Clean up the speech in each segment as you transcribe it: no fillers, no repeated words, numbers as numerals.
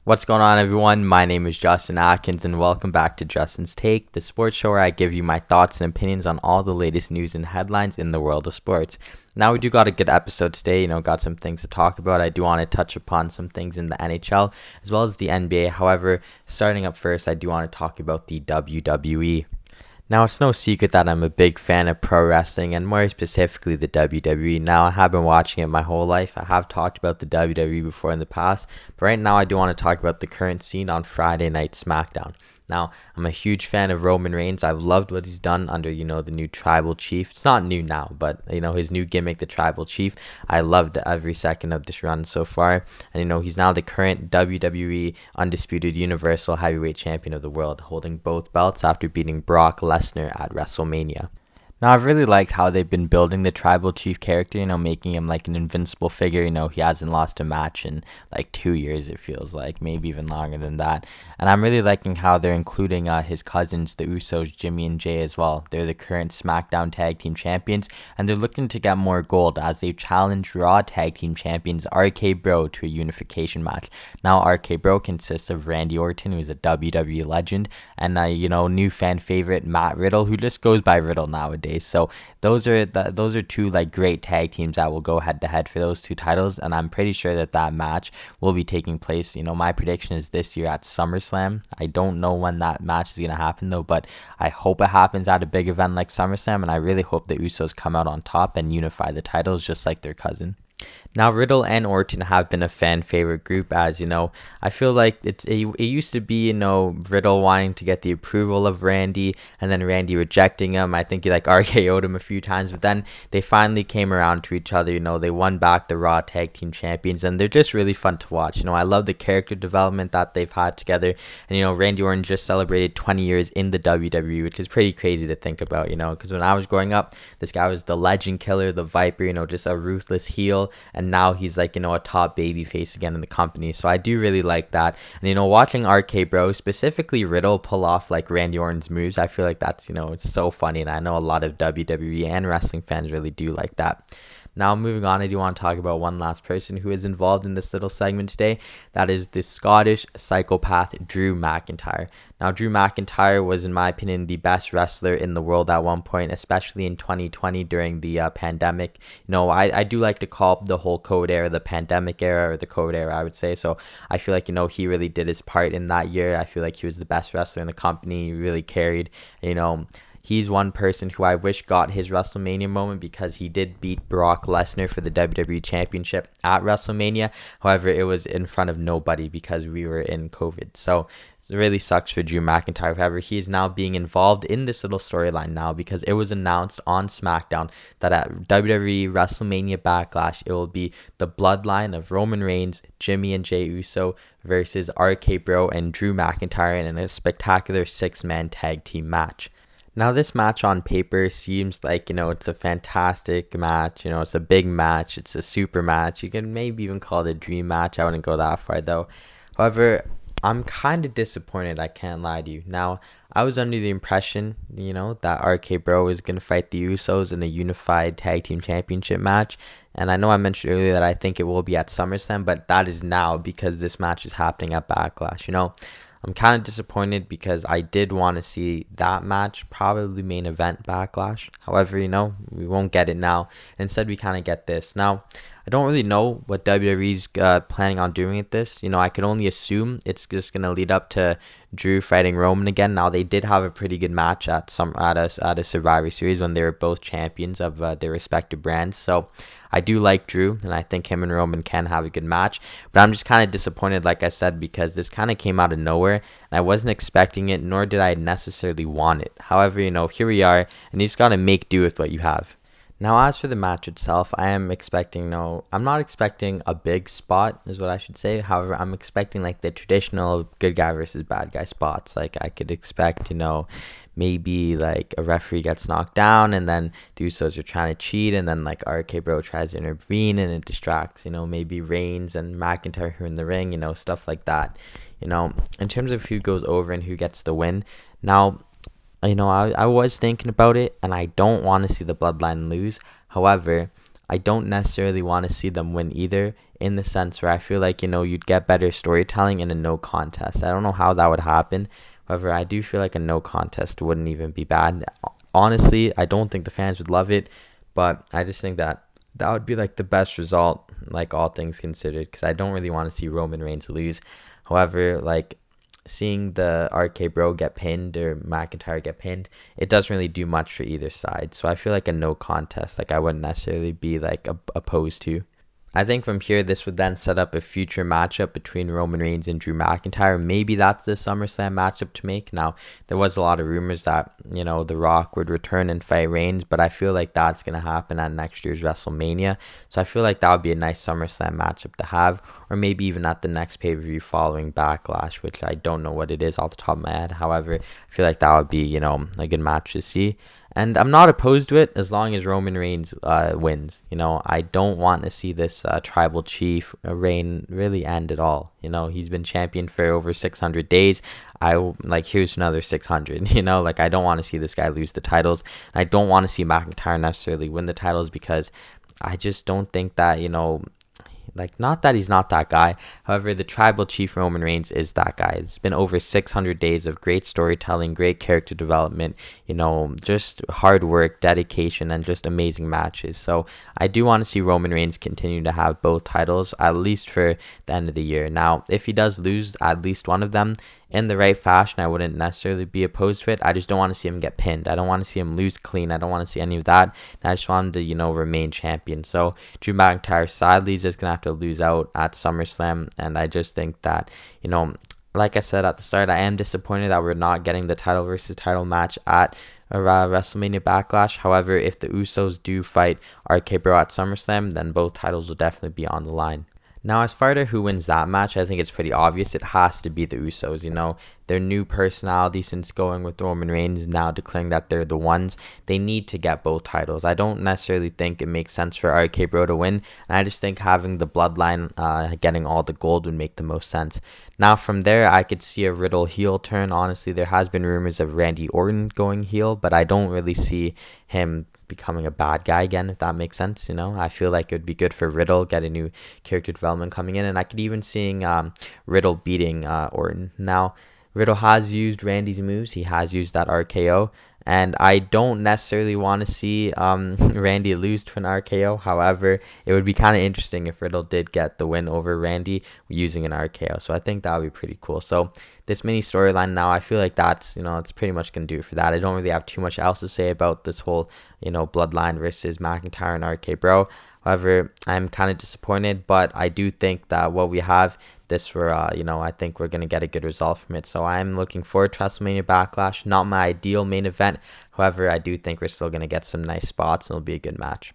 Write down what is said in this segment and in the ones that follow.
What's going on, everyone? My name is Justin Atkins, and welcome back to Justin's Take, the sports show where I give you my thoughts and opinions on all the latest news and headlines in the world of sports. Now, we do got a good episode today, got some things to talk about. I do want to touch upon some things in the NHL as well as the NBA. However, starting up first, I do want to talk about the WWE. Now, it's no secret that I'm a big fan of pro wrestling and more specifically the WWE. Now, I have been watching it my whole life. I have talked about the WWE before in the past, but right now I do want to talk about the current scene on Friday Night Smackdown. Now, I'm a huge fan of Roman Reigns. I've loved what he's done under, the new Tribal Chief. It's not new now, but, his new gimmick, the Tribal Chief. I loved every second of this run so far. And, he's now the current WWE Undisputed Universal Heavyweight Champion of the world, holding both belts after beating Brock Lesnar at WrestleMania. Now, I've really liked how they've been building the Tribal Chief character, making him like an invincible figure. He hasn't lost a match in like 2 years, it feels like, maybe even longer than that. And I'm really liking how they're including his cousins, the Usos, Jimmy and Jay as well. They're the current Smackdown Tag Team Champions, and they're looking to get more gold as they challenge Raw Tag Team Champions RK Bro to a unification match. Now, RK Bro consists of Randy Orton, who's a WWE legend, and new fan favorite Matt Riddle, who just goes by Riddle nowadays. So those are two like great tag teams that will go head to head for those two titles, and I'm pretty sure that match will be taking place. My prediction is this year at SummerSlam. I don't know when that match is gonna happen though, but I hope it happens at a big event like SummerSlam, and I really hope the Usos come out on top and unify the titles just like their cousin. Now, Riddle and Orton have been a fan favorite group, as I feel like it used to be, Riddle wanting to get the approval of Randy and then Randy rejecting him. I think he RKO'd him a few times, but then they finally came around to each other. They won back the Raw Tag Team Champions, and they're just really fun to watch. I love the character development that they've had together, and Randy Orton just celebrated 20 years in the WWE, which is pretty crazy to think about, because when I was growing up, this guy was the legend killer, the Viper, just a ruthless heel, and now he's a top baby face again in the company. So I do really like that. And watching RK Bro, specifically Riddle, pull off Randy Orton's moves, I feel like that's it's so funny, and I know a lot of WWE and wrestling fans really do like that. Now, moving on, I do want to talk about one last person who is involved in this little segment today. That is the Scottish psychopath Drew McIntyre. Now, Drew McIntyre was, in my opinion, the best wrestler in the world at one point, especially in 2020 during the pandemic. I do like to call the whole COVID era the pandemic era, or the COVID era, I would say. So I feel like, he really did his part in that year. I feel like he was the best wrestler in the company. He really carried, He's one person who I wish got his WrestleMania moment, because he did beat Brock Lesnar for the WWE Championship at WrestleMania. However, it was in front of nobody because we were in COVID. So it really sucks for Drew McIntyre. However, he is now being involved in this little storyline now, because it was announced on Smackdown that at WWE WrestleMania Backlash, it will be the bloodline of Roman Reigns, Jimmy and Jay Uso versus RK Bro and Drew McIntyre in a spectacular 6-man tag team match. Now, this match on paper seems like, it's a fantastic match. It's a big match. It's a super match. You can maybe even call it a dream match. I wouldn't go that far, though. However, I'm kind of disappointed. I can't lie to you. Now, I was under the impression, that RK Bro was going to fight the Usos in a unified tag team championship match. And I know I mentioned earlier that I think it will be at SummerSlam, but that is now because this match is happening at Backlash. I'm kind of disappointed because I did want to see that match, probably main event Backlash. However, we won't get it now. Instead, we kind of get this. Now, I don't really know what WWE's planning on doing with this. I could only assume it's just going to lead up to Drew fighting Roman again. Now, they did have a pretty good match at a Survivor Series when they were both champions of their respective brands. So I do like Drew, and I think him and Roman can have a good match. But I'm just kind of disappointed, like I said, because this kind of came out of nowhere, and I wasn't expecting it, nor did I necessarily want it. However, here we are, and you just got to make do with what you have. Now, as for the match itself, I'm not expecting a big spot, is what I should say. However, I'm expecting the traditional good guy versus bad guy spots. I could expect, maybe a referee gets knocked down, and then the Usos are trying to cheat, and then RK Bro tries to intervene, and it distracts, maybe Reigns and McIntyre who are in the ring, stuff like that. In terms of who goes over and who gets the win. Now, I was thinking about it, and I don't want to see the bloodline lose. However, I don't necessarily want to see them win either, in the sense where I feel like, you'd get better storytelling in a no contest. I don't know how that would happen. However, I do feel like a no contest wouldn't even be bad. Honestly, I don't think the fans would love it, but I just think that that would be like the best result, like all things considered, because I don't really want to see Roman Reigns lose. However, like seeing the RK Bro get pinned or McIntyre get pinned, it doesn't really do much for either side. So I feel like a no contest, like I wouldn't necessarily be like opposed to. I think from here, this would then set up a future matchup between Roman Reigns and Drew McIntyre. Maybe that's the SummerSlam matchup to make. Now, there was a lot of rumors that, The Rock would return and fight Reigns, but I feel like that's going to happen at next year's WrestleMania. So I feel like that would be a nice SummerSlam matchup to have, or maybe even at the next pay-per-view following Backlash, which I don't know what it is off the top of my head. However, I feel like that would be, a good match to see. And I'm not opposed to it as long as Roman Reigns wins. I don't want to see this tribal chief reign really end at all. He's been champion for over 600 days. Here's another 600. I don't want to see this guy lose the titles. I don't want to see McIntyre necessarily win the titles because I just don't think that, not that he's not that guy. However, the tribal chief Roman Reigns is that guy. It's been over 600 days of great storytelling, great character development, just hard work, dedication, and just amazing matches. So I do want to see Roman Reigns continue to have both titles, at least for the end of the year. Now, if he does lose at least one of them, in the right fashion, I wouldn't necessarily be opposed to it. I just don't want to see him get pinned. I don't want to see him lose clean. I don't want to see any of that. And I just want him to, remain champion. So Drew McIntyre sadly is just going to have to lose out at SummerSlam. And I just think that, like I said at the start, I am disappointed that we're not getting the title versus title match at WrestleMania Backlash. However, if the Usos do fight RK Bro at SummerSlam, then both titles will definitely be on the line. Now, as far as who wins that match, I think it's pretty obvious. It has to be the Usos, their new personality since going with Roman Reigns, now declaring that they're the ones. They need to get both titles. I don't necessarily think it makes sense for RK Bro to win, and I just think having the bloodline getting all the gold would make the most sense. Now, from there, I could see a Riddle heel turn. Honestly, there has been rumors of Randy Orton going heel, but I don't really see him becoming a bad guy again, if that makes sense. I feel like it would be good for Riddle, get a new character development coming in, and I could even seeing Riddle beating Orton. Now, Riddle has used Randy's moves. He has used that RKO, and I don't necessarily want to see Randy lose to an RKO. However, it would be kind of interesting if Riddle did get the win over Randy using an RKO. So I think that would be pretty cool. So this mini storyline now, I feel like that's, it's pretty much going to do it for that. I don't really have too much else to say about this whole, Bloodline versus McIntyre and RK Bro. However, I'm kind of disappointed, but I do think that what we have, I think we're going to get a good result from it. So I'm looking forward to WrestleMania Backlash. Not my ideal main event. However, I do think we're still going to get some nice spots and it'll be a good match.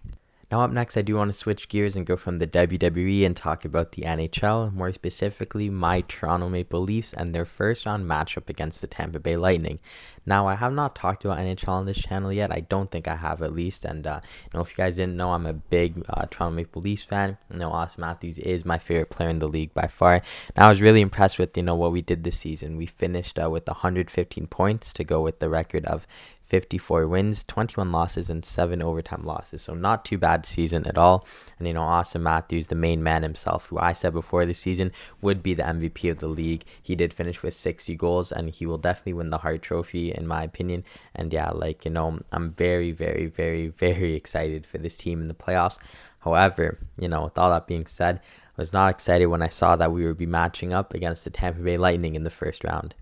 Now up next, I do want to switch gears and go from the WWE and talk about the NHL, more specifically my Toronto Maple Leafs and their first round matchup against the Tampa Bay Lightning. Now, I have not talked about NHL on this channel yet. I don't think I have, at least. And if you guys didn't know, I'm a big Toronto Maple Leafs fan. Austin Matthews is my favorite player in the league by far. And I was really impressed with what we did this season. We finished with 115 points to go with the record of 54 wins, 21 losses, and 7 overtime losses. So not too bad season at all. And, Austin Matthews, the main man himself, who I said before the season would be the MVP of the league. He did finish with 60 goals, and he will definitely win the Hart Trophy, in my opinion. And yeah, I'm very, very, very, very excited for this team in the playoffs. However, with all that being said, I was not excited when I saw that we would be matching up against the Tampa Bay Lightning in the first round.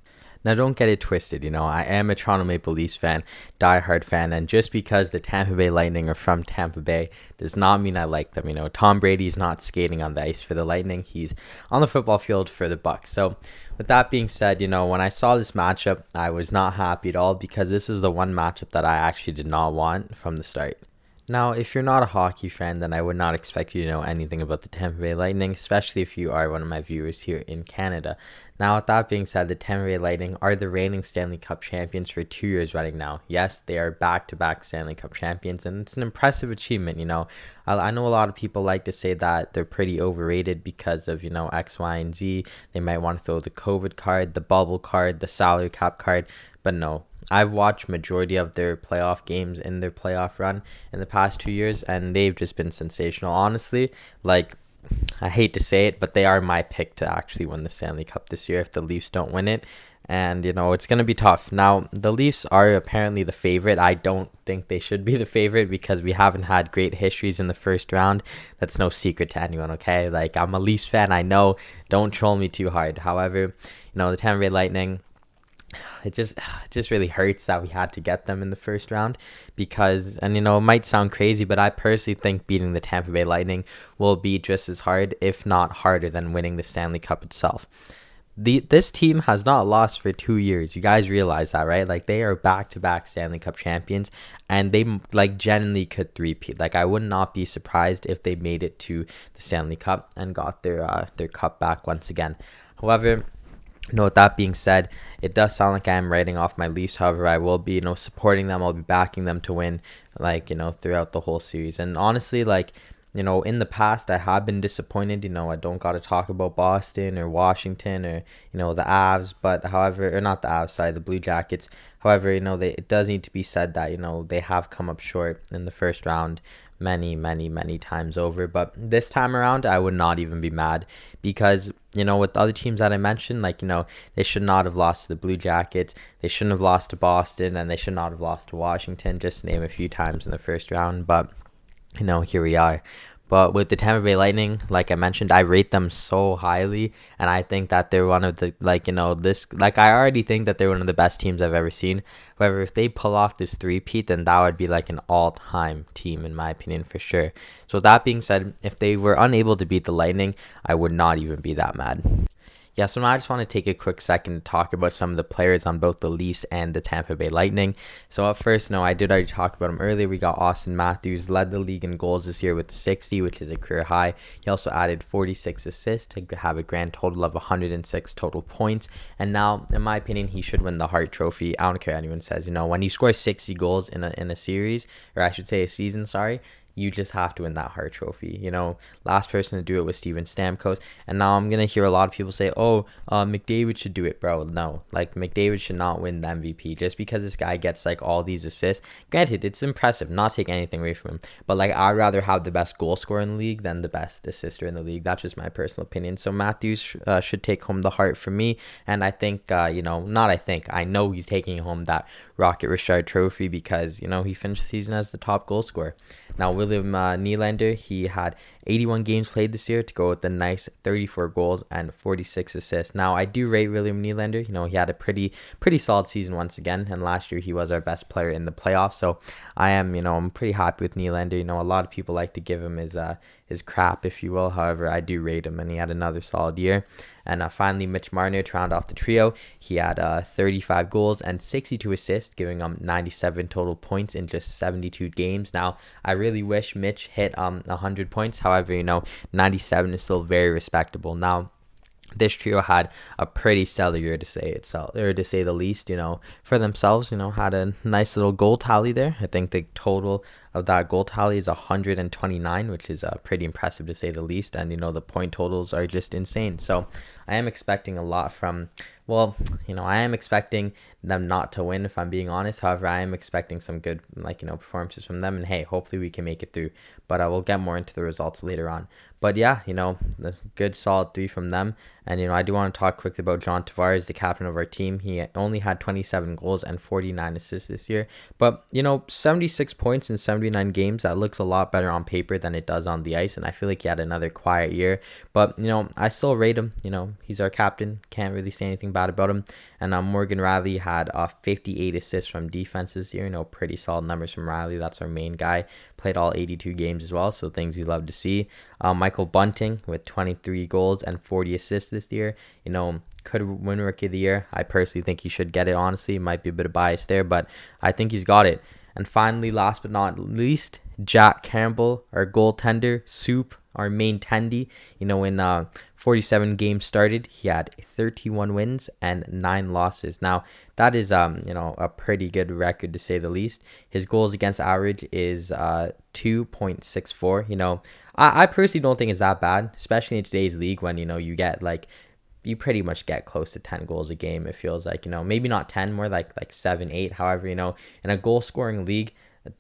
Now, don't get it twisted, I am a Toronto Maple Leafs fan, diehard fan, and just because the Tampa Bay Lightning are from Tampa Bay does not mean I like them. Tom Brady is not skating on the ice for the Lightning. He's on the football field for the Bucks. So, with that being said, when I saw this matchup, I was not happy at all because this is the one matchup that I actually did not want from the start. Now, if you're not a hockey fan, then I would not expect you to know anything about the Tampa Bay Lightning, especially if you are one of my viewers here in Canada. Now, with that being said, the Tampa Bay Lightning are the reigning Stanley Cup champions for 2 years running now. Yes, they are back-to-back Stanley Cup champions, and it's an impressive achievement, I know a lot of people like to say that they're pretty overrated because of, X, Y, and Z. They might want to throw the COVID card, the bubble card, the salary cap card. But no, I've watched majority of their playoff games in their playoff run in the past 2 years, and they've just been sensational. Honestly, like, I hate to say it, but they are my pick to actually win the Stanley Cup this year if the Leafs don't win it. And, it's going to be tough. Now, the Leafs are apparently the favorite. I don't think they should be the favorite because we haven't had great histories in the first round. That's no secret to anyone, okay? Like, I'm a Leafs fan, I know. Don't troll me too hard. However, the Tampa Bay Lightning, it just really hurts that we had to get them in the first round because, and it might sound crazy, but I personally think beating the Tampa Bay Lightning will be just as hard, if not harder, than winning the Stanley Cup itself. This team has not lost for 2 years. You guys realize that, right? Like, they are back-to-back Stanley Cup champions, and they like genuinely could three-peat. Like, I would not be surprised if they made it to the Stanley Cup and got their cup back once again. However, with that being said, it does sound like I am writing off my Leafs. However, I will be, supporting them. I'll be backing them to win, like, throughout the whole series. And honestly, like, in the past, I have been disappointed. I don't got to talk about Boston or Washington or, the Avs. But however, or not the Avs, sorry, the Blue Jackets. However, it does need to be said that, they have come up short in the first round many, many, many times over. But this time around, I would not even be mad because, with the other teams that I mentioned, like, they should not have lost to the Blue Jackets. They shouldn't have lost to Boston, and they should not have lost to Washington, just to name a few times in the first round. But here we are. But with the Tampa Bay Lightning, like I mentioned, I rate them so highly, and I think that they're one of the, I already think that they're one of the best teams I've ever seen. However, if they pull off this three-peat, then that would be like an all-time team, in my opinion, for sure. So with that being said, if they were unable to beat the Lightning, I would not even be that mad. Yeah, so now I just want to take a quick second to talk about some of the players on both the Leafs and the Tampa Bay Lightning. So at first, I did already talk about him earlier. We got Austin Matthews, led the league in goals this year with 60, which is a career high. He also added 46 assists to have a grand total of 106 total points. And now, in my opinion, he should win the Hart Trophy. I don't care what anyone says. When you score 60 goals in a series, or I should say a season, sorry, you just have to win that Hart Trophy. Last person to do it was Steven Stamkos. And now I'm going to hear a lot of people say, McDavid should do it, bro. No, like, McDavid should not win the MVP just because this guy gets, like, all these assists. Granted, it's impressive, not take anything away from him. But, like, I'd rather have the best goal scorer in the league than the best assister in the league. That's just my personal opinion. So Matthews should take home the Hart for me. And I think, I know he's taking home that Rocket Richard Trophy because, he finished the season as the top goal scorer. Now, William Nylander, he had 81 games played this year to go with a nice 34 goals and 46 assists. Now, I do rate William Nylander. He had a pretty solid season once again, and last year he was our best player in the playoffs. So I am, I'm pretty happy with Nylander. A lot of people like to give him his crap, if you will. However, I do rate him, and he had another solid year. And finally, Mitch Marner to round off the trio. He had 35 goals and 62 assists, giving him 97 total points in just 72 games. Now, I really wish Mitch hit 100 points. However, 97 is still very respectable. Now, this trio had a pretty stellar year to say the least. For themselves, had a nice little goal tally there. I think the total of that goal tally is 129, which is pretty impressive to say the least. And the point totals are just insane. So I am expecting a lot from, I am expecting them not to win, if I'm being honest. However, I am expecting some good performances from them, and hey, hopefully we can make it through. But I will get more into the results later on. But yeah, the good solid 3 from them. And I do want to talk quickly about John Tavares, the captain of our team. He only had 27 goals and 49 assists this year, but 76 points in 79 games, that looks a lot better on paper than it does on the ice. And I feel like he had another quiet year, but I still rate him. He's our captain, can't really say anything bad about him. And Morgan Riley had 58 assists from defense this year. Pretty solid numbers from Riley. That's our main guy. Played all 82 games as well, so things we love to see. Michael Bunting with 23 goals and 40 assists this year. Could win Rookie of the Year. I personally think he should get it, honestly. Might be a bit of bias there, but I think he's got it. And finally, last but not least, Jack Campbell, our goaltender, Soup, our main tendy. In 47 games started, he had 31 wins and 9 losses. Now, that is a pretty good record to say the least. His goals against average is 2.64. I personally don't think it's that bad, especially in today's league when you get like you pretty much get close to 10 goals a game. It feels like, maybe not 10, more like 7, 8. However, in a goal scoring league,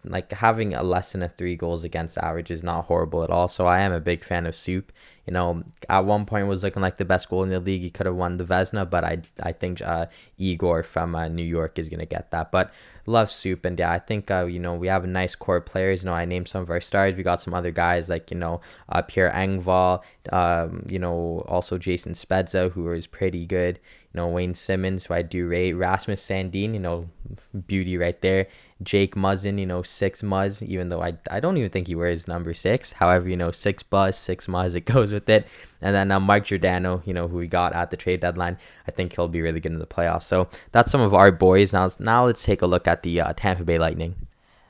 like having a less than a 3 goals against average is not horrible at all. So I am a big fan of Soup. At one point was looking like the best goal in the league. He could have won the Vezina, but I think Igor from New York is going to get that. But love Soup. And yeah, I think, we have a nice core of players. I named some of our stars. We got some other guys like, Pierre Engvall, also Jason Spezza, who is pretty good. Wayne Simmons, who I do rate. Rasmus Sandin, beauty right there. Jake Muzzin, 6 Muzz, even though I don't even think he wears number 6. However, 6 Buzz, 6 Muzz, it goes with it. And then Mike Giordano, who we got at the trade deadline. I think he'll be really good in the playoffs. So that's some of our boys. Now let's take a look at the Tampa Bay Lightning.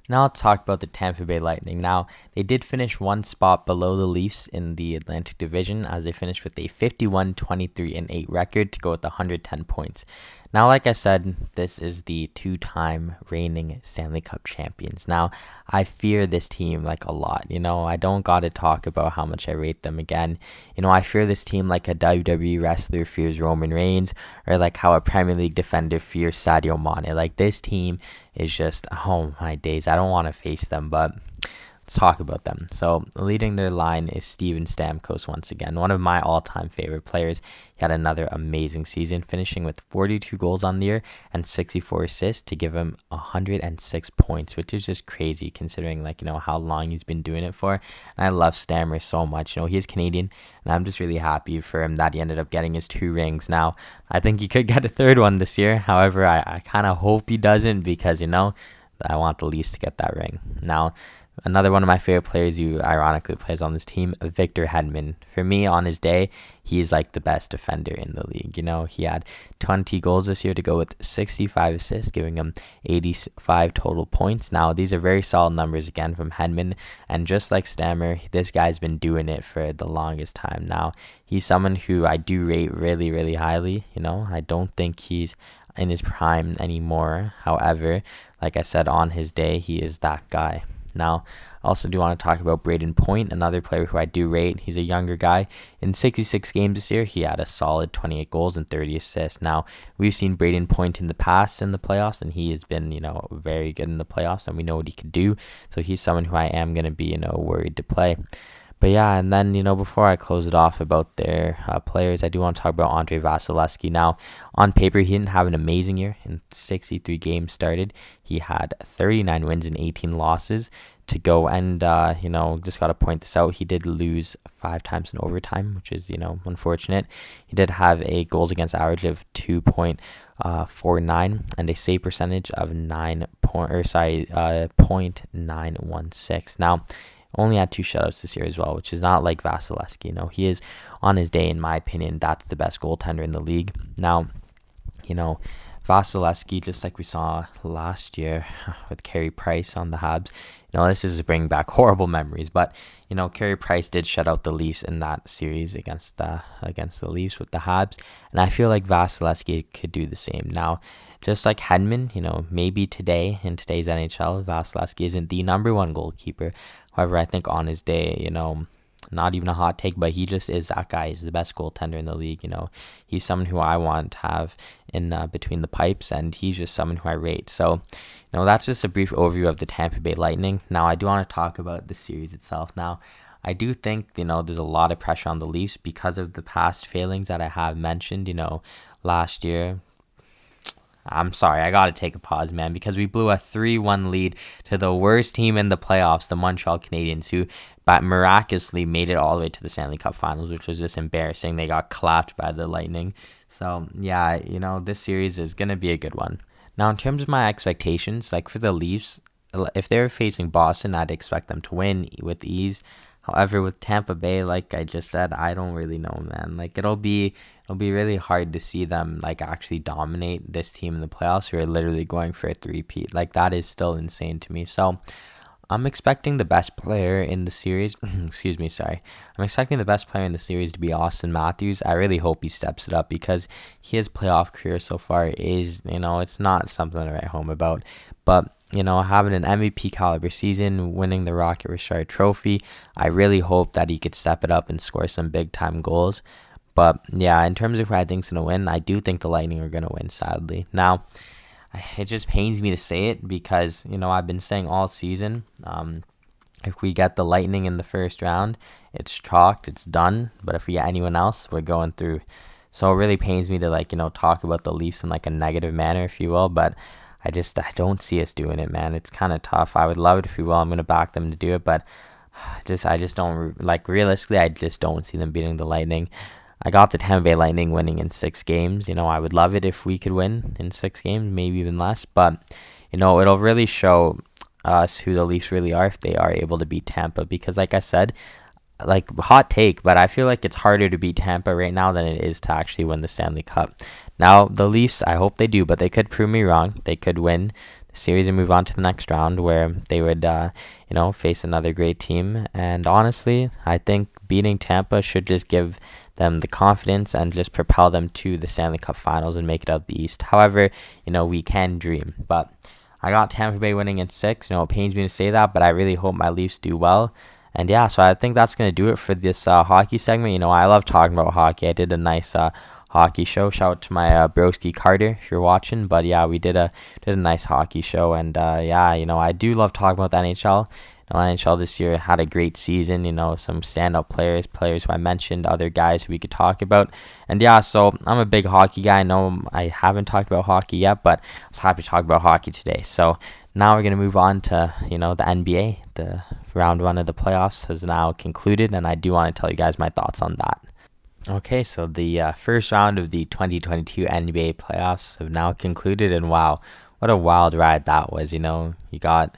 Now let's talk about the Tampa Bay Lightning. Now, they did finish one spot below the Leafs in the Atlantic Division as they finished with a 51-23-8 record to go with 110 points. Now, like I said, this is the 2-time reigning Stanley Cup champions. Now, I fear this team like a lot. I don't got to talk about how much I rate them again. I fear this team like a WWE wrestler fears Roman Reigns, or like how a Premier League defender fears Sadio Mane. Like, this team is just, oh my days, I don't want to face them, but let's talk about them. So leading their line is Steven Stamkos once again, one of my all-time favorite players. He had another amazing season, finishing with 42 goals on the year and 64 assists to give him 106 points, which is just crazy considering how long he's been doing it for. And I love Stammer so much. He's Canadian, and I'm just really happy for him that he ended up getting his 2 rings. Now, I think he could get a 3rd one this year. However, I kind of hope he doesn't because, I want the Leafs to get that ring. Now, another one of my favorite players who ironically plays on this team, Victor Hedman. For me, on his day, he's like the best defender in the league. He had 20 goals this year to go with 65 assists, giving him 85 total points. Now, these are very solid numbers again from Hedman. And just like Stammer, this guy's been doing it for the longest time. Now, he's someone who I do rate really, really highly. I don't think he's in his prime anymore. However, like I said, on his day, he is that guy. Now, I also do want to talk about Braden Point, another player who I do rate. He's a younger guy. In 66 games this year, he had a solid 28 goals and 30 assists. Now, we've seen Braden Point in the past in the playoffs, and he has been, very good in the playoffs, and we know what he could do. So he's someone who I am going to be, worried to play. But yeah, and then, before I close it off about their players, I do want to talk about Andrei Vasilevsky. Now, on paper, he didn't have an amazing year. In 63 games started, he had 39 wins and 18 losses to go. And, just got to point this out. He did lose 5 times in overtime, which is, unfortunate. He did have a goals against average of 2.49 and a save percentage of 0.916. Now, only had 2 shutouts this year as well, which is not like Vasilevsky. He is on his day, in my opinion. That's the best goaltender in the league. Now, Vasilevsky, just like we saw last year with Carey Price on the Habs, this is bringing back horrible memories. But Carey Price did shut out the Leafs in that series against the Leafs with the Habs, and I feel like Vasilevsky could do the same. Now, just like Hedman, maybe today in today's NHL, Vasilevsky isn't the number 1 goalkeeper. However, I think on his day, not even a hot take, but he just is that guy. He's the best goaltender in the league. He's someone who I want to have in between the pipes, and he's just someone who I rate. So, that's just a brief overview of the Tampa Bay Lightning. Now, I do want to talk about the series itself. Now, I do think, there's a lot of pressure on the Leafs because of the past failings that I have mentioned, last year. I'm sorry, I got to take a pause, man, because we blew a 3-1 lead to the worst team in the playoffs, the Montreal Canadiens, who miraculously made it all the way to the Stanley Cup Finals, which was just embarrassing. They got clapped by the Lightning. So, yeah, this series is going to be a good one. Now, in terms of my expectations, like for the Leafs, if they were facing Boston, I'd expect them to win with ease. However, with Tampa Bay, like I just said, I don't really know, man. Like it'll be really hard to see them like actually dominate this team in the playoffs who are literally going for a three-peat. Like that is still insane to me. So I'm expecting the best player in the series. I'm expecting the best player in the series to be Austin Matthews. I really hope he steps it up because his playoff career so far is, it's not something to write home about. But having an MVP caliber season, winning the Rocket Richard Trophy, I really hope that he could step it up and score some big time goals. But yeah, in terms of who I think's gonna win, I do think the Lightning are gonna win. Sadly, now it just pains me to say it because I've been saying all season, if we get the Lightning in the first round, it's chalked, it's done. But if we get anyone else, we're going through. So it really pains me to talk about the Leafs in like a negative manner, if you will. But I don't see us doing it, man. It's kind of tough. I would love it if we will. I'm gonna back them to do it, but I just don't realistically. I just don't see them beating the Lightning. I got the Tampa Bay Lightning winning in 6 games. I would love it if we could win in 6 games, maybe even less. But it'll really show us who the Leafs really are if they are able to beat Tampa. Because like I said, hot take, but I feel like it's harder to beat Tampa right now than it is to actually win the Stanley Cup. Now the Leafs, I hope they do, but they could prove me wrong. They could win the series and move on to the next round where they would face another great team. And honestly, I think beating Tampa should just give them the confidence and just propel them to the Stanley Cup Finals and make it out the East. However, we can dream. But I got Tampa Bay winning in 6. It pains me to say that, but I really hope my Leafs do well. And yeah, so I think that's going to do it for this hockey segment. I love talking about hockey. I did a nice hockey show. Shout out to my broski Carter if you're watching. But yeah, we did a nice hockey show. And I do love talking about the NHL. NHL this year had a great season, some stand-up players who I mentioned, other guys who we could talk about. And yeah, so I'm a big hockey guy. I know I haven't talked about hockey yet, but I was happy to talk about hockey today. So now we're going to move on to, the NBA. The round 1 of the playoffs has now concluded, and I do want to tell you guys my thoughts on that. Okay, so the first round of the 2022 NBA playoffs have now concluded, and wow, what a wild ride that was. You got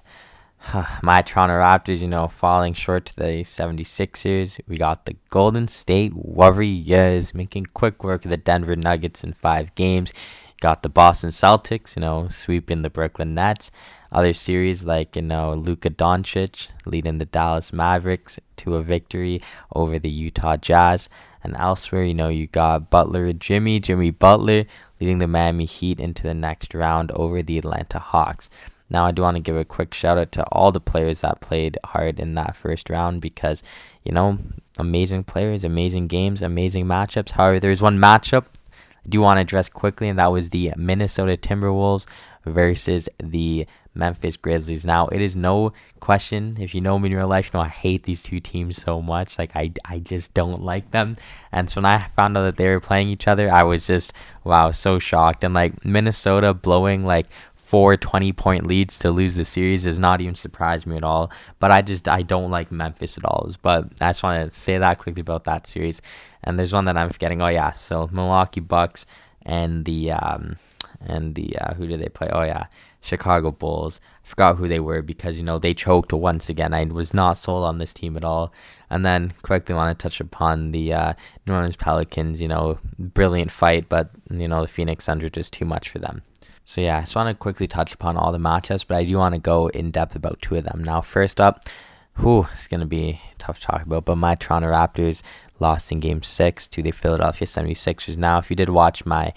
my Toronto Raptors, falling short to the 76ers. We got the Golden State Warriors making quick work of the Denver Nuggets in 5 games. Got the Boston Celtics, sweeping the Brooklyn Nets. Other series like, Luka Doncic leading the Dallas Mavericks to a victory over the Utah Jazz. And elsewhere, you got Jimmy Butler leading the Miami Heat into the next round over the Atlanta Hawks. Now, I do want to give a quick shout out to all the players that played hard in that first round because, amazing players, amazing games, amazing matchups. However, there's one matchup I do want to address quickly, and that was the Minnesota Timberwolves versus the Memphis Grizzlies. Now, it is no question, if you know me in real life, I hate these two teams so much. I just don't like them. And so when I found out that they were playing each other, I was just, wow, so shocked. And Minnesota blowing 4 20-point leads to lose the series does not even surprise me at all. But I don't like Memphis at all. But I just want to say that quickly about that series. And there's one that I'm forgetting. Oh yeah, so Milwaukee Bucks and the who did they play? Oh yeah, Chicago Bulls. I forgot who they were because they choked once again. I was not sold on this team at all. And then quickly want to touch upon the New Orleans Pelicans. Brilliant fight, but the Phoenix Suns are just too much for them. So yeah, I just want to quickly touch upon all the matchups, but I do want to go in depth about 2 of them. Now, first up, it's going to be tough to talk about, but my Toronto Raptors lost in Game 6 to the Philadelphia 76ers. Now, if you did watch my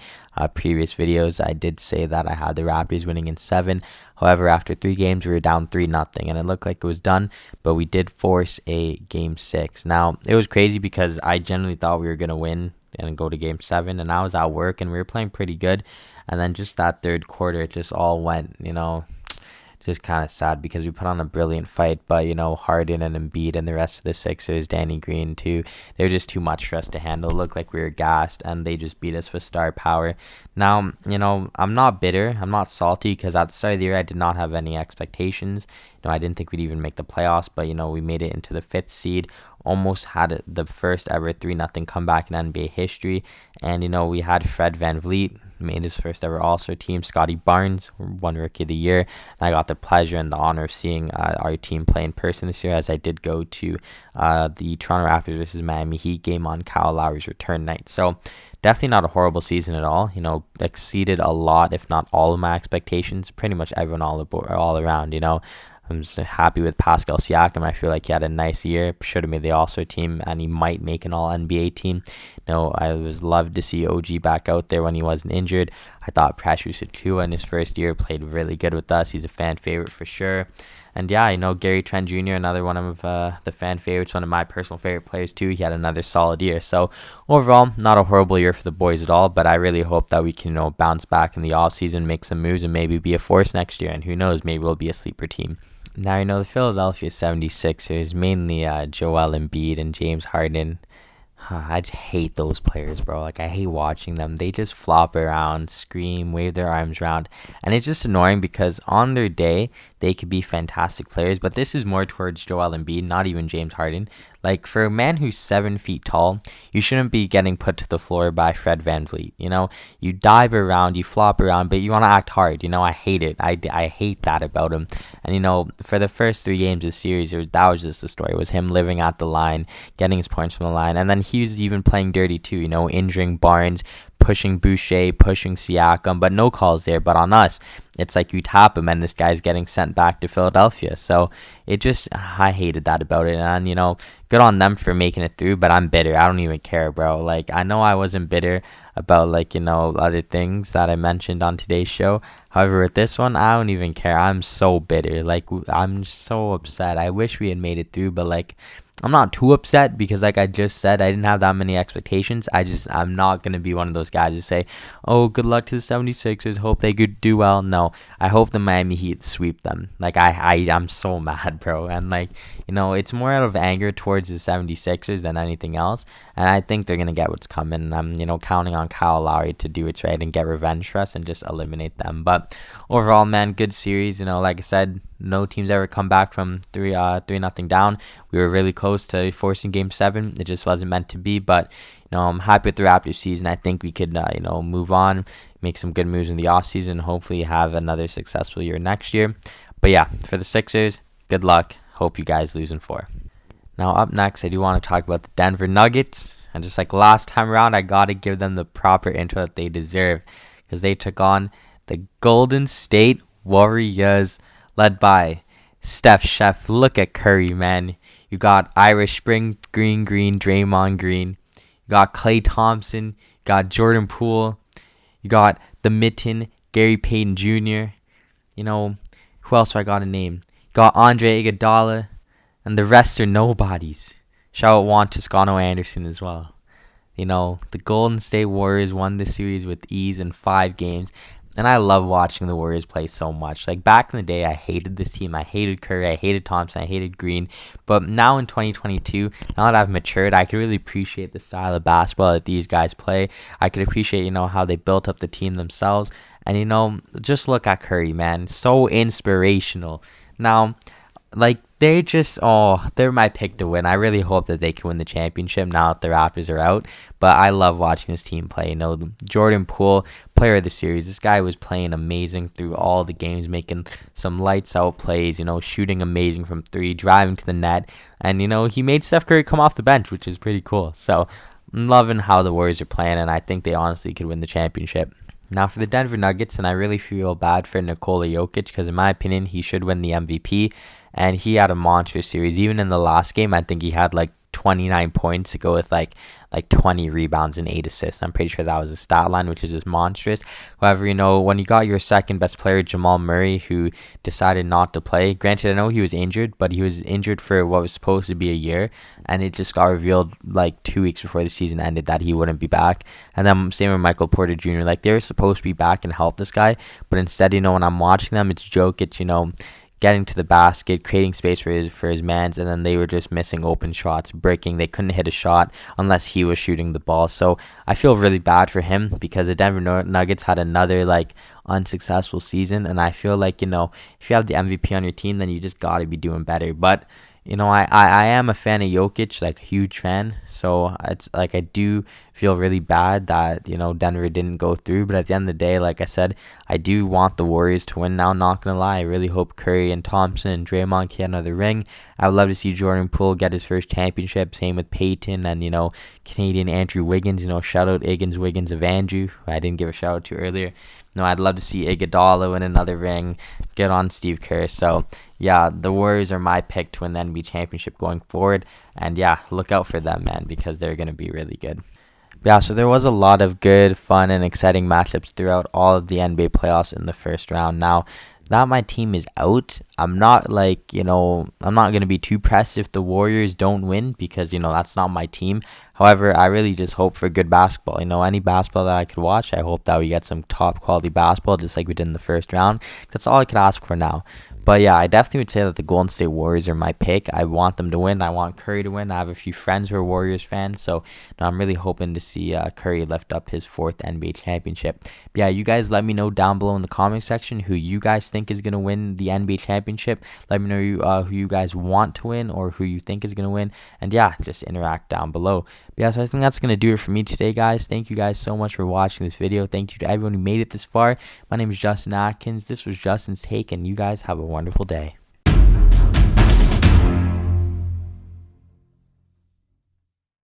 previous videos, I did say that I had the Raptors winning in 7. However, after 3 games, we were down 3-0, and it looked like it was done, but we did force a Game 6. Now, it was crazy because I genuinely thought we were going to win and go to Game 7, and I was at work, and we were playing pretty good. And then just that third quarter, it just all went, just kind of sad because we put on a brilliant fight. But, Harden and Embiid and the rest of the Sixers, Danny Green too, they were just too much for us to handle. It looked like we were gassed, and they just beat us with star power. Now, I'm not bitter. I'm not salty because at the start of the year, I did not have any expectations. I didn't think we'd even make the playoffs, but, we made it into the 5th seed. Almost had the first ever 3-0 comeback in NBA history. And, we had Fred VanVleet, made his first ever All-Star team. Scotty Barnes won Rookie of the Year. And I got the pleasure and the honor of seeing our team play in person this year, as I did go to the Toronto Raptors versus Miami Heat game on Kyle Lowry's return night. So definitely not a horrible season at all. Exceeded a lot, if not all of my expectations. Pretty much everyone all around, I'm just happy with Pascal Siakam. I feel like he had a nice year. Should have made the All-Star team, and he might make an All-NBA team. I was loved to see OG back out there when he wasn't injured. I thought Precious Achiuwa in his first year played really good with us. He's a fan favorite for sure. And yeah, Gary Trent Jr., another one of the fan favorites, one of my personal favorite players too. He had another solid year. So overall, not a horrible year for the boys at all, but I really hope that we can, bounce back in the offseason, make some moves, and maybe be a force next year. And who knows, maybe we'll be a sleeper team. Now, the Philadelphia 76ers, mainly Joel Embiid and James Harden. I just hate those players, bro. Like, I hate watching them. They just flop around, scream, wave their arms around. And it's just annoying because on their day, they could be fantastic players. But this is more towards Joel Embiid, not even James Harden. Like, for a man who's 7 feet tall, you shouldn't be getting put to the floor by Fred VanVleet. You dive around, you flop around, but you want to act hard. I hate it. I hate that about him. And, for the first 3 games of the series, that was just the story. It was him living at the line, getting his points from the line. And then he was even playing dirty too, injuring Barnes, pushing Boucher, pushing Siakam, but no calls there. But on us, it's like you tap him and this guy's getting sent back to Philadelphia. So I hated that about it. And, good on them for making it through, but I'm bitter. I don't even care, bro. Like, I know I wasn't bitter about, other things that I mentioned on today's show. However, with this one, I don't even care. I'm so bitter. Like, I'm so upset. I wish we had made it through, but, I'm not too upset because, like I just said, I didn't have that many expectations. I'm not going to be one of those guys to say, oh, good luck to the 76ers. Hope they could do well. No, I hope the Miami Heat sweep them. Like, I'm so mad, bro. And, it's more out of anger towards the 76ers than anything else. And I think they're going to get what's coming. I'm, counting on Kyle Lowry to do what's right and get revenge for us and just eliminate them. But overall, man, good series. Like I said, no teams ever come back from 3-0 down. We were really close to forcing Game 7. It just wasn't meant to be. But, I'm happy with the Raptors season. I think we could, move on, make some good moves in the offseason, hopefully have another successful year next year. But yeah, for the Sixers, good luck. Hope you guys lose in 4. Now, up next, I do want to talk about the Denver Nuggets. And just like last time around, I got to give them the proper intro that they deserve because they took on the Golden State Warriors, led by Steph Chef. Look at Curry, man. You got Irish Spring, Green, Draymond Green. You got Klay Thompson. You got Jordan Poole. You got the Mitten, Gary Payton Jr. Who else do I got to name? You got Andre Iguodala. And the rest are nobodies. Shout out Juan Toscano Anderson as well. The Golden State Warriors won this series with ease in 5 games. And I love watching the Warriors play so much. Like, back in the day, I hated this team. I hated Curry. I hated Thompson. I hated Green. But now in 2022, now that I've matured, I can really appreciate the style of basketball that these guys play. I could appreciate, how they built up the team themselves. And, just look at Curry, man. So inspirational. Now, they're my pick to win. I really hope that they can win the championship now that the Raptors are out. But I love watching this team play. Jordan Poole, player of the series. This guy was playing amazing through all the games, making some lights out plays, shooting amazing from 3, driving to the net. And, he made Steph Curry come off the bench, which is pretty cool. So I'm loving how the Warriors are playing, and I think they honestly could win the championship. Now, for the Denver Nuggets, and I really feel bad for Nikola Jokic because, in my opinion, he should win the MVP. And he had a monstrous series. Even in the last game, I think he had 29 points to go with 20 rebounds and 8 assists. I'm pretty sure that was a stat line, which is just monstrous. However, when you got your second best player, Jamal Murray, who decided not to play. Granted, I know he was injured, but he was injured for what was supposed to be a year. And it just got revealed 2 weeks before the season ended that he wouldn't be back. And then same with Michael Porter Jr. They were supposed to be back and help this guy. But instead, when I'm watching them, it's Jokic, getting to the basket, creating space for his mans, and then they were just missing open shots, breaking. They couldn't hit a shot unless he was shooting the ball. So I feel really bad for him because the Denver Nuggets had another unsuccessful season, and I feel if you have the MVP on your team, then you just got to be doing better. But I am a fan of Jokic, a huge fan. So it's I do feel really bad that, Denver didn't go through. But at the end of the day, like I said, I do want the Warriors to win now. Not going to lie. I really hope Curry and Thompson and Draymond get another ring. I would love to see Jordan Poole get his first championship. Same with Peyton and, Canadian Andrew Wiggins. Shout out Wiggins of Andrew, who I didn't give a shout out to earlier. I'd love to see Iguodala win another ring. Get on Steve Kerr. So, yeah, the Warriors are my pick to win the NBA championship going forward. And, yeah, look out for them, man, because they're going to be really good. Yeah, so there was a lot of good, fun, and exciting matchups throughout all of the NBA playoffs in the first round. Now, that my team is out, I'm not like, I'm not going to be too pressed if the Warriors don't win because, that's not my team. However, I really just hope for good basketball. Any basketball that I could watch, I hope that we get some top quality basketball just like we did in the first round. That's all I could ask for now. But yeah, I definitely would say that the Golden State Warriors are my pick. I want them to win. I want Curry to win. I have a few friends who are Warriors fans, so I'm really hoping to see Curry lift up his 4th NBA championship. But yeah, you guys let me know down below in the comment section who you guys think is going to win the NBA championship. Let me know who you guys want to win or who you think is going to win. And yeah, just interact down below. But yeah, so I think that's going to do it for me today, guys. Thank you guys so much for watching this video. Thank you to everyone who made it this far. My name is Justin Atkins. This was Justin's Take, and you guys have a wonderful day.